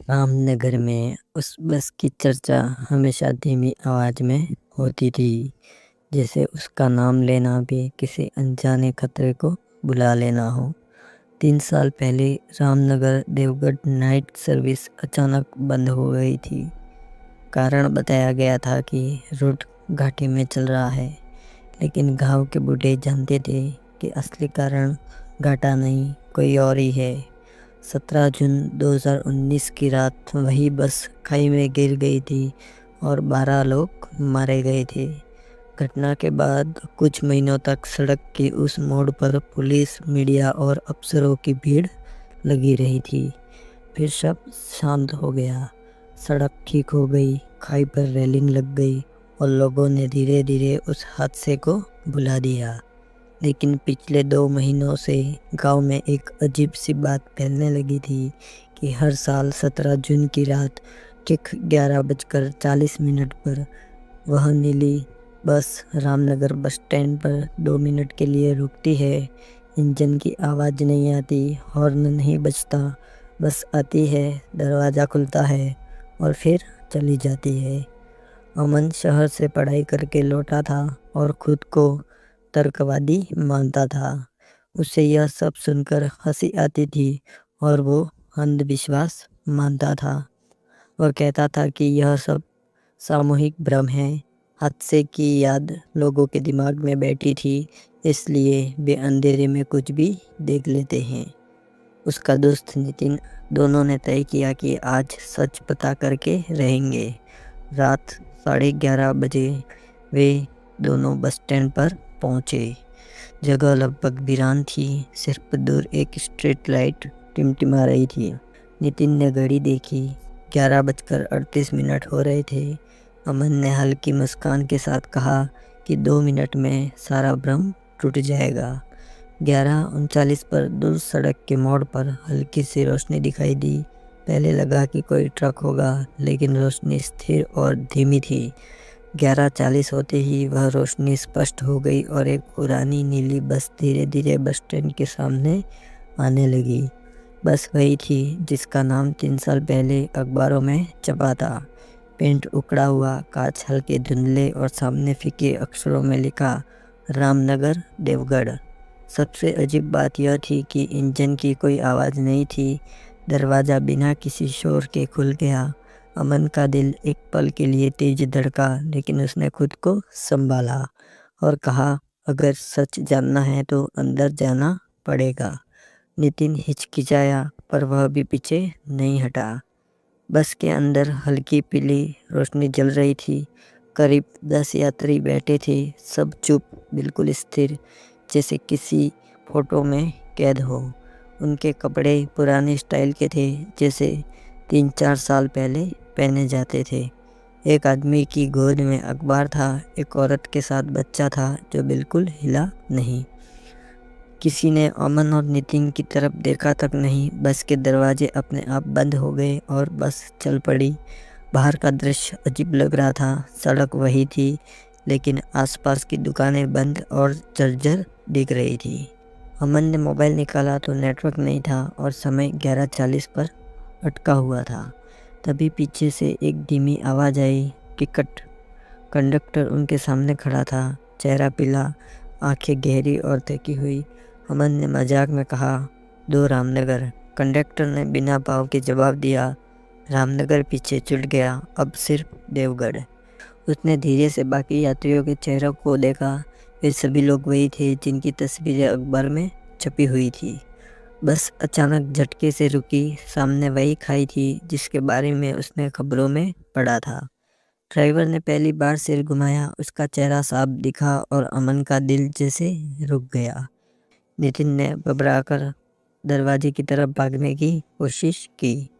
रामनगर में उस बस की चर्चा हमेशा धीमी आवाज में होती थी, जैसे उसका नाम लेना भी किसी अनजाने खतरे को बुला लेना हो। 3 साल पहले रामनगर देवगढ़ नाइट सर्विस अचानक बंद हो गई थी। कारण बताया गया था कि रूट घाटी में चल रहा है, लेकिन गांव के बूढ़े जानते थे कि असली कारण घाटा नहीं, कोई और ही है। 17 जून 2019 की रात वही बस खाई में गिर गई थी और 12 लोग मारे गए थे। घटना के बाद कुछ महीनों तक सड़क की उस मोड़ पर पुलिस, मीडिया और अफसरों की भीड़ लगी रही थी। फिर सब शांत हो गया, सड़क ठीक हो गई, खाई पर रेलिंग लग गई और लोगों ने धीरे धीरे उस हादसे को भुला दिया। लेकिन पिछले 2 महीनों से गांव में एक अजीब सी बात फैलने लगी थी कि हर साल 17 जून की रात ठीक 11:40 पर वह नीली बस रामनगर बस स्टैंड पर 2 मिनट के लिए रुकती है। इंजन की आवाज़ नहीं आती, हॉर्न नहीं बजता, बस आती है, दरवाज़ा खुलता है और फिर चली जाती है। अमन शहर से पढ़ाई करके लौटा था और खुद को तर्कवादी मानता था। उसे यह सब सुनकर हंसी आती थी और वो अंधविश्वास मानता था। वह कहता था कि यह सब सामूहिक भ्रम है, हादसे की याद लोगों के दिमाग में बैठी थी, इसलिए वे अंधेरे में कुछ भी देख लेते हैं। उसका दोस्त नितिन, दोनों ने तय किया कि आज सच पता करके रहेंगे। रात 11:30 वे दोनों बस स्टैंड पर पहुंचे। जगह लगभग वीरान थी, सिर्फ दूर एक स्ट्रीट लाइट टिमटिमा रही थी। नितिन ने घड़ी देखी, 11:38 हो रहे थे। अमन ने हल्की मुस्कान के साथ कहा कि 2 मिनट में सारा भ्रम टूट जाएगा। 11:39 पर दूर सड़क के मोड़ पर हल्की सी रोशनी दिखाई दी। पहले लगा कि कोई ट्रक होगा, लेकिन रोशनी स्थिर और धीमी थी। 11:40 होते ही वह रोशनी स्पष्ट हो गई और एक पुरानी नीली बस धीरे धीरे बस स्टैंड के सामने आने लगी। बस वही थी जिसका नाम 3 साल पहले अखबारों में छपा था। पेंट उखड़ा हुआ, कांच हल्के धुंधले और सामने फीके अक्षरों में लिखा रामनगर देवगढ़। सबसे अजीब बात यह थी कि इंजन की कोई आवाज़ नहीं थी। दरवाज़ा बिना किसी शोर के खुल गया। अमन का दिल एक पल के लिए तेज धड़का, लेकिन उसने खुद को संभाला और कहा, अगर सच जानना है तो अंदर जाना पड़ेगा। नितिन हिचकिचाया, पर वह भी पीछे नहीं हटा। बस के अंदर हल्की पीली रोशनी जल रही थी। करीब 10 यात्री बैठे थे, सब चुप, बिल्कुल स्थिर, जैसे किसी फोटो में कैद हो। उनके कपड़े पुराने स्टाइल के थे, जैसे 3-4 साल पहले पहने जाते थे। एक आदमी की गोद में अखबार था, एक औरत के साथ बच्चा था जो बिल्कुल हिला नहीं। किसी ने अमन और नितिन की तरफ देखा तक नहीं। बस के दरवाजे अपने आप बंद हो गए और बस चल पड़ी। बाहर का दृश्य अजीब लग रहा था। सड़क वही थी, लेकिन आसपास की दुकानें बंद और जर्जर दिख रही थी। अमन ने मोबाइल निकाला तो नेटवर्क नहीं था और समय 11:40 पर अटका हुआ था। तभी पीछे से एक धीमी आवाज़ आई, टिकट। कंडक्टर उनके सामने खड़ा था, चेहरा पीला, आंखें गहरी और थकी हुई। अमन ने मजाक में कहा, 2 रामनगर। कंडक्टर ने बिना भाव के जवाब दिया। रामनगर पीछे छूट गया, अब सिर्फ देवगढ़। उसने धीरे से बाकी यात्रियों के चेहरों को देखा। वे सभी लोग वही थे जिनकी तस्वीरें अखबार में छपी हुई थी। बस अचानक झटके से रुकी। सामने वही खाई थी जिसके बारे में उसने खबरों में पढ़ा था। ड्राइवर ने पहली बार सिर घुमाया। उसका चेहरा साफ दिखा और अमन का दिल जैसे रुक गया। नितिन ने घबराकर दरवाजे की तरफ भागने की कोशिश की।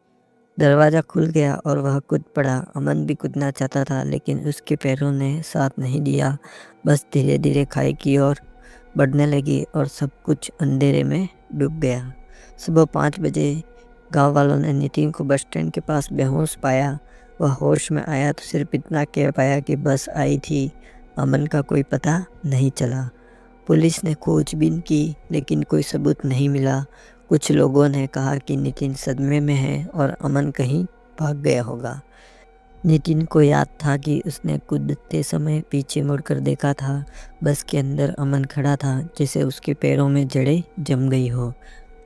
दरवाज़ा खुल गया और वह कूद पड़ा। अमन भी कूदना चाहता था, लेकिन उसके पैरों ने साथ नहीं दिया। बस धीरे धीरे खाई की ओर बढ़ने लगी और सब कुछ अंधेरे में डूब गया। सुबह 5 बजे गांव वालों ने नितिन को बस स्टैंड के पास बेहोश पाया। वह होश में आया तो सिर्फ इतना कह पाया कि बस आई थी। अमन का कोई पता नहीं चला। पुलिस ने खोजबीन की लेकिन कोई सबूत नहीं मिला। कुछ लोगों ने कहा कि नितिन सदमे में है और अमन कहीं भाग गया होगा। नितिन को याद था कि उसने कूदते समय पीछे मुड़कर देखा था। बस के अंदर अमन खड़ा था, जैसे उसके पैरों में जड़ें जम गई हो।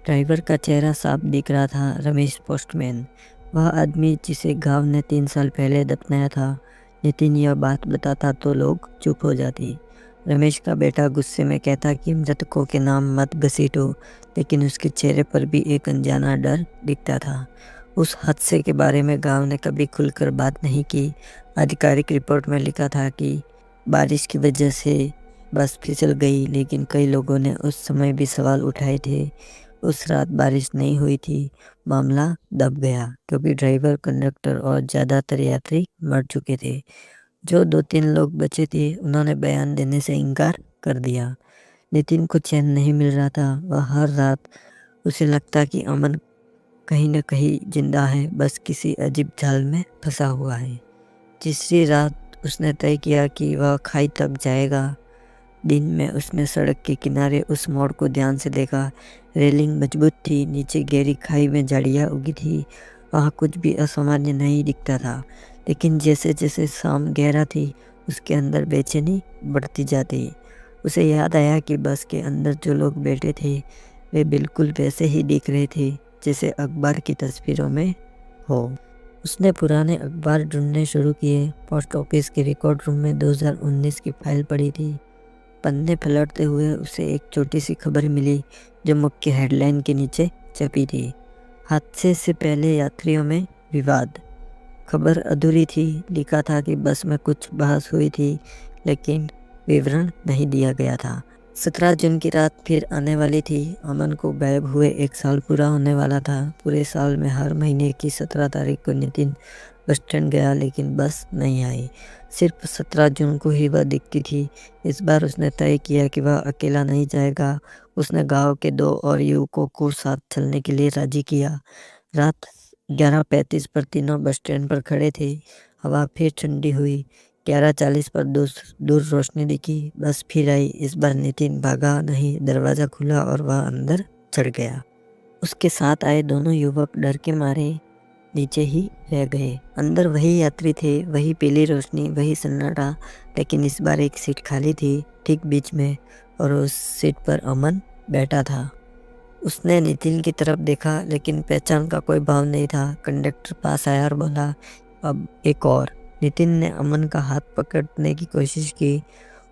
ड्राइवर का चेहरा साफ दिख रहा था, रमेश पोस्टमैन, वह आदमी जिसे गांव ने 3 साल पहले दफनाया था। नितिन यह बात बताता तो लोग चुप हो जाते। रमेश का बेटा गुस्से में कहता कि मृतकों के नाम मत घसीटो, लेकिन उसके चेहरे पर भी एक अनजाना डर दिखता था। उस हादसे के बारे में गांव ने कभी खुलकर बात नहीं की। आधिकारिक रिपोर्ट में लिखा था कि बारिश की वजह से बस फिसल गई, लेकिन कई लोगों ने उस समय भी सवाल उठाए थे। उस रात बारिश नहीं हुई थी, मामला दब गया क्योंकि ड्राइवर, कंडक्टर और ज़्यादातर यात्री मर चुके थे। जो 2-3 लोग बचे थे उन्होंने बयान देने से इनकार कर दिया। नितिन को चैन नहीं मिल रहा था। वह हर रात उसे लगता कि अमन कहीं न कहीं जिंदा है, बस किसी अजीब जाल में फंसा हुआ है। तीसरी रात उसने तय किया कि वह खाई तक जाएगा। दिन में उसने सड़क के किनारे उस मोड़ को ध्यान से देखा। रेलिंग मजबूत थी, नीचे गहरी खाई में झाड़ियाँ उगी थी। वहाँ कुछ भी असामान्य नहीं दिखता था, लेकिन जैसे जैसे शाम गहरा थी उसके अंदर बेचैनी बढ़ती जाती। उसे याद आया कि बस के अंदर जो लोग बैठे थे वे बिल्कुल वैसे ही दिख रहे थे जैसे अखबार की तस्वीरों में हो। उसने पुराने अखबार ढूंढने शुरू किए। पोस्ट ऑफिस के रिकॉर्ड रूम में 2019 की फाइल पड़ी थी। पन्ने पलटते हुए उसे एक छोटी सी खबर मिली जो मुख्य हेडलाइन के नीचे छपी थी। हादसे से पहले यात्रियों में विवाद। खबर अधूरी थी। लिखा था कि बस में कुछ बहस हुई थी, लेकिन विवरण नहीं दिया गया था। 17 जून की रात फिर आने वाली थी। अमन को गायब हुए 1 साल पूरा होने वाला था। पूरे साल में हर महीने की 17 तारीख को नितिन बस स्टैंड गया, लेकिन बस नहीं आई। सिर्फ 17 जून को ही वह दिखती थी। इस बार उसने तय किया कि वह अकेला नहीं जाएगा। उसने गांव के 2 और युवकों को साथ चलने के लिए राजी किया। रात 11:35 पर तीनों बस स्टैंड पर खड़े थे। हवा फिर ठंडी हुई। 11:40 पर दूर रोशनी दिखी। बस फिर आई। इस बार नितिन भागा नहीं, दरवाज़ा खुला और वह अंदर चढ़ गया। उसके साथ आए दोनों युवक डर के मारे नीचे ही रह गए। अंदर वही यात्री थे, वही पीली रोशनी, वही सन्नाटा, लेकिन इस बार एक सीट खाली थी, ठीक बीच में, और उस सीट पर अमन बैठा था। उसने नितिन की तरफ देखा, लेकिन पहचान का कोई भाव नहीं था। कंडक्टर पास आया और बोला, अब एक और। नितिन ने अमन का हाथ पकड़ने की कोशिश की।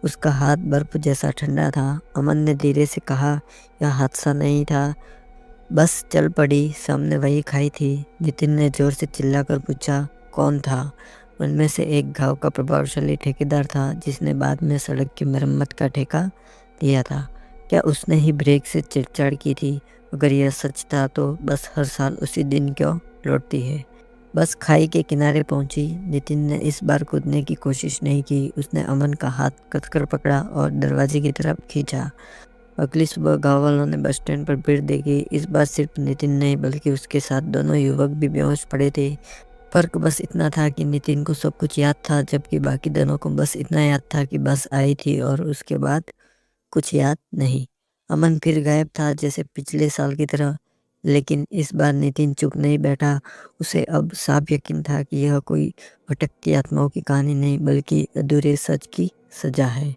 उसका हाथ बर्फ जैसा ठंडा था। अमन ने धीरे से कहा, यह हादसा नहीं था, बस चल पड़ी। सामने वही खाई थी। नितिन ने जोर से चिल्लाकर पूछा, कौन था? उनमें से एक गांव का प्रभावशाली ठेकेदार था, जिसने बाद में सड़क की मरम्मत का ठेका लिया था। क्या उसने ही ब्रेक से छेड़छाड़ की थी? अगर यह सच था तो बस हर साल उसी दिन क्यों लौटती है? बस खाई के किनारे पहुंची। नितिन ने इस बार कूदने की कोशिश नहीं की। उसने अमन का हाथ कसकर पकड़ा और दरवाजे की तरफ खींचा। अगली सुबह गाँव वालों ने बस स्टैंड पर भीड़ देखी। इस बार सिर्फ नितिन नहीं, बल्कि उसके साथ दोनों युवक भी बेहोश पड़े थे। फर्क बस इतना था कि नितिन को सब कुछ याद था, जबकि बाकी दोनों को बस इतना याद था कि बस आई थी और उसके बाद कुछ याद नहीं। अमन फिर गायब था, जैसे पिछले साल की तरह, लेकिन इस बार नितिन चुप नहीं बैठा। उसे अब साफ यकीन था कि यह कोई भटकती आत्माओं की कहानी नहीं, बल्कि अधूरे सच की सजा है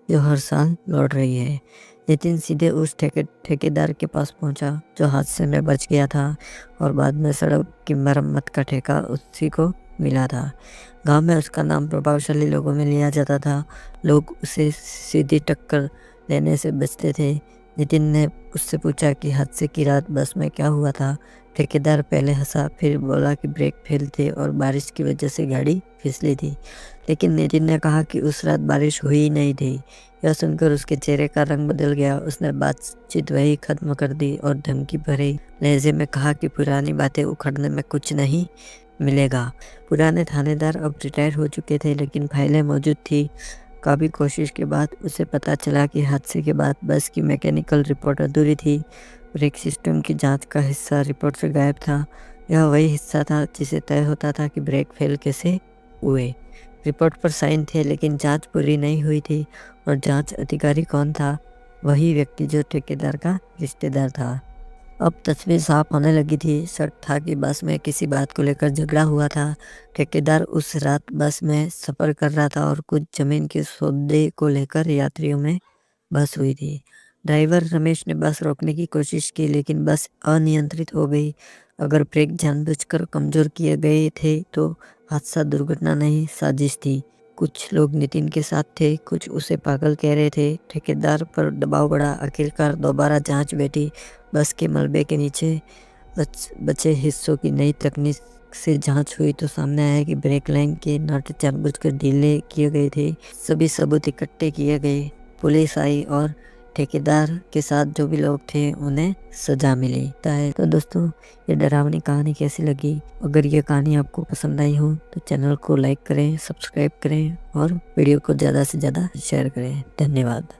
जो हर साल लौट रही है। नितिन सीधे उस ठेकेदार के पास पहुंचा जो हादसे में बच गया था, और बाद में सड़क की मरम्मत का ठेका उसी को मिला था। गांव में उसका नाम प्रभावशाली लोगों में लिया जाता था। लोग उसे सीधी टक्कर लेने से बचते थे। नितिन ने उससे पूछा कि हादसे की रात बस में क्या हुआ था। ठेकेदार पहले हंसा, फिर बोला कि ब्रेक फेल थे और बारिश की वजह से गाड़ी फिसली थी। लेकिन नितिन ने कहा कि उस रात बारिश हुई ही नहीं थी। यह सुनकर उसके चेहरे का रंग बदल गया। उसने बातचीत वही खत्म कर दी और धमकी भरे लहजे में कहा कि पुरानी बातें उखड़ने में कुछ नहीं मिलेगा। पुराने थानेदार अब रिटायर हो चुके थे, लेकिन फाइलें मौजूद थी। काफ़ी कोशिश के बाद उसे पता चला कि हादसे के बाद बस की मैकेनिकल रिपोर्ट अधूरी थी। ब्रेक सिस्टम की जांच का हिस्सा रिपोर्ट से गायब था। यह वही हिस्सा था जिसे तय होता था कि ब्रेक फेल कैसे हुए। रिपोर्ट पर साइन थे, लेकिन जांच पूरी नहीं हुई थी। और जांच अधिकारी कौन था? वही व्यक्ति जो ठेकेदार का रिश्तेदार था। अब तस्वीर साफ होने लगी थी। शक था कि बस में किसी बात को लेकर झगड़ा हुआ था। ठेकेदार उस रात बस में सफ़र कर रहा था और कुछ जमीन के सौदे को लेकर यात्रियों में बस हुई थी। ड्राइवर रमेश ने बस रोकने की कोशिश की, लेकिन बस अनियंत्रित हो गई। अगर ब्रेक जानबूझकर कमज़ोर किए गए थे तो हादसा दुर्घटना नहीं, साजिश थी। कुछ लोग नितिन के साथ थे, कुछ उसे पागल कह रहे थे। ठेकेदार पर दबाव बढ़ा। आखिरकार दोबारा जांच बैठी। बस के मलबे के नीचे बचे हिस्सों की नई तकनीक से जांच हुई तो सामने आया कि ब्रेक लाइन के नट जानबूझकर ढीले किए गए थे। सभी सबूत इकट्ठे किए गए। पुलिस आई और ठेकेदार के साथ जो भी लोग थे उन्हें सजा मिली। तो दोस्तों, ये डरावनी कहानी कैसी लगी? अगर ये कहानी आपको पसंद आई हो तो चैनल को लाइक करें, सब्सक्राइब करें और वीडियो को ज़्यादा से ज़्यादा शेयर करें। धन्यवाद।